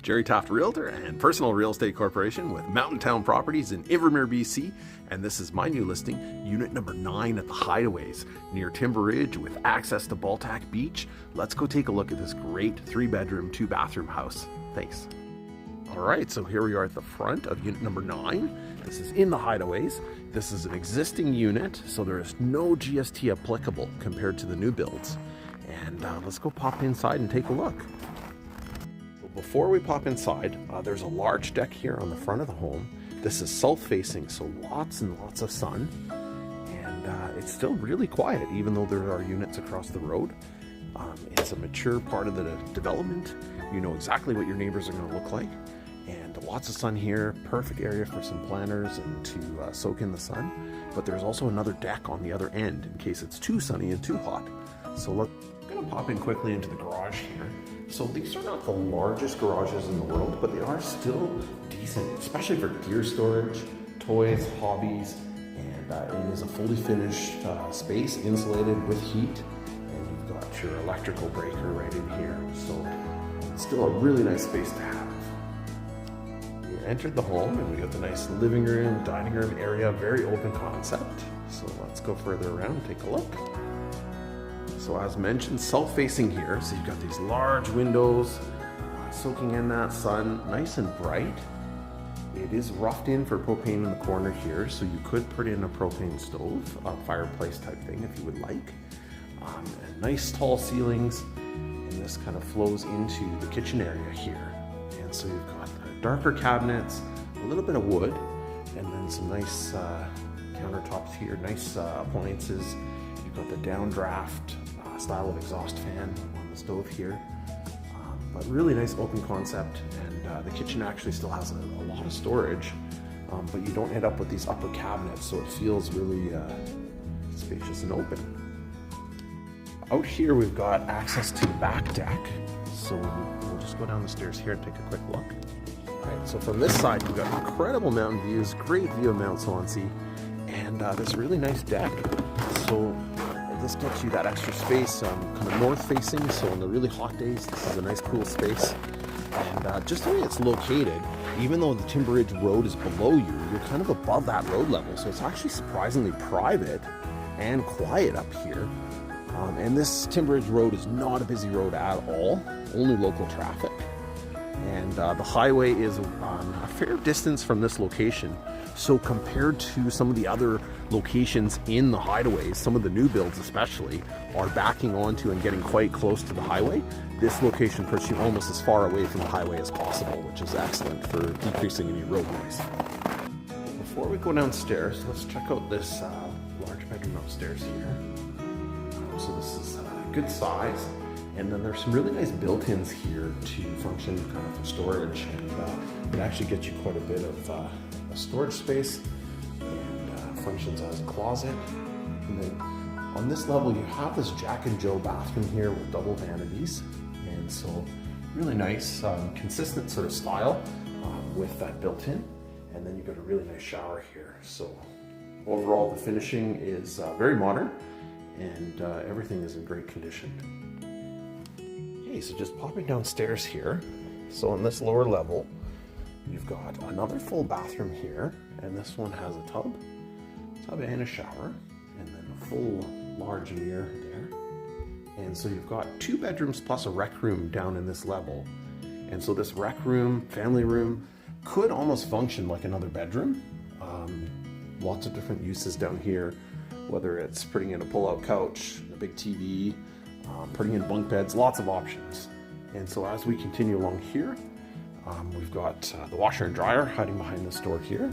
Jerry Taft Realtor and Personal Real Estate Corporation with Mountain Town Properties in Invermere, BC. And this is my new listing, unit number 9 at the Hideways near Timber Ridge with access to Baltac Beach. Let's go take a look at this great 3-bedroom, 2-bathroom house. Thanks. All right, so here we are at the front of unit number 9. This is in the Hideways. This is an existing unit, so there is no GST applicable compared to the new builds. And let's go pop inside and take a look. Before we pop inside, there's a large deck here on the front of the home. This is south-facing, so lots and lots of sun. And it's still really quiet, even though there are units across the road. It's a mature part of the development. You know exactly what your neighbors are going to look like. And lots of sun here, perfect area for some planters and to soak in the sun. But there's also another deck on the other end in case it's too sunny and too hot. So I'm going to pop in quickly into the garage here. So these are not the largest garages in the world, but they are still decent, especially for gear storage, toys, hobbies, and it is a fully finished space, insulated with heat, and you've got your electrical breaker right in here. So it's still a really nice space to have. We entered the home and we got the nice living room, dining room area, very open concept. So let's go further around and take a look. So as mentioned, south-facing here, so you've got these large windows, soaking in that sun, nice and bright. It is roughed in for propane in the corner here, so you could put in a propane stove, a fireplace type thing if you would like. And nice tall ceilings, and this kind of flows into the kitchen area here. And so you've got darker cabinets, a little bit of wood, and then some nice countertops here, nice appliances. You've got the downdraft style of exhaust fan on the stove here, but really nice open concept, and the kitchen actually still has a lot of storage, but you don't end up with these upper cabinets, so it feels really spacious and open. Out here we've got access to the back deck, so we'll just go down the stairs here and take a quick look. Alright, so from this side we've got incredible mountain views, great view of Mount Swansea, and this really nice deck. So this gets you that extra space, kind of north facing, so on the really hot days this is a nice cool space. And just the way it's located, even though the Timber Ridge Road is below you, you're kind of above that road level, so it's actually surprisingly private and quiet up here. And this Timber Ridge Road is not a busy road at all, only local traffic. And the highway is a fair distance from this location. So compared to some of the other locations in the Hideways, some of the new builds especially, are backing onto and getting quite close to the highway. This location puts you almost as far away from the highway as possible, which is excellent for decreasing any road noise. Before we go downstairs, let's check out this large bedroom upstairs here. So this is good size. And then there's some really nice built-ins here to function kind of for storage, and it actually gets you quite a bit of a storage space, and functions as a closet. And then on this level you have this Jack and Jill bathroom here with double vanities, and so really nice, consistent sort of style with that built-in. And then you've got a really nice shower here. So overall the finishing is very modern, and everything is in great condition. Okay, so just popping downstairs here, so on this lower level you've got another full bathroom here, and this one has a tub and a shower, and then a full large mirror there. And so you've got 2 bedrooms plus a rec room down in this level, and so this rec room, family room, could almost function like another bedroom. Lots of different uses down here, whether it's putting in a pull-out couch, a big TV, putting in bunk beds, lots of options. And so as we continue along here, we've got the washer and dryer hiding behind this door here.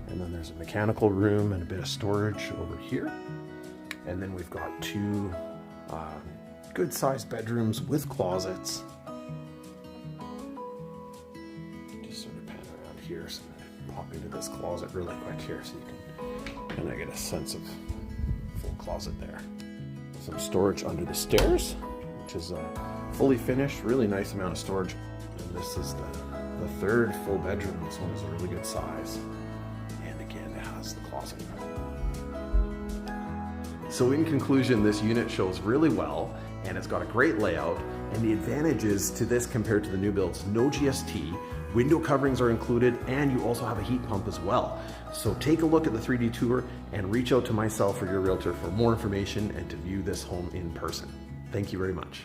And then there's a mechanical room and a bit of storage over here. And then we've got 2 good-sized bedrooms with closets. Just sort of pan around here, so pop into this closet really quick here so you can kind of get a sense of full closet there. Some storage under the stairs, which is fully finished, really nice amount of storage. And this is the 3rd full bedroom. This one is a really good size. And again, it has the closet. So in conclusion, this unit shows really well, and it's got a great layout, And the advantages to this compared to the new builds: no GST, window coverings are included, and you also have a heat pump as well. So take a look at the 3D tour and reach out to myself or your realtor for more information and to view this home in person. Thank you very much.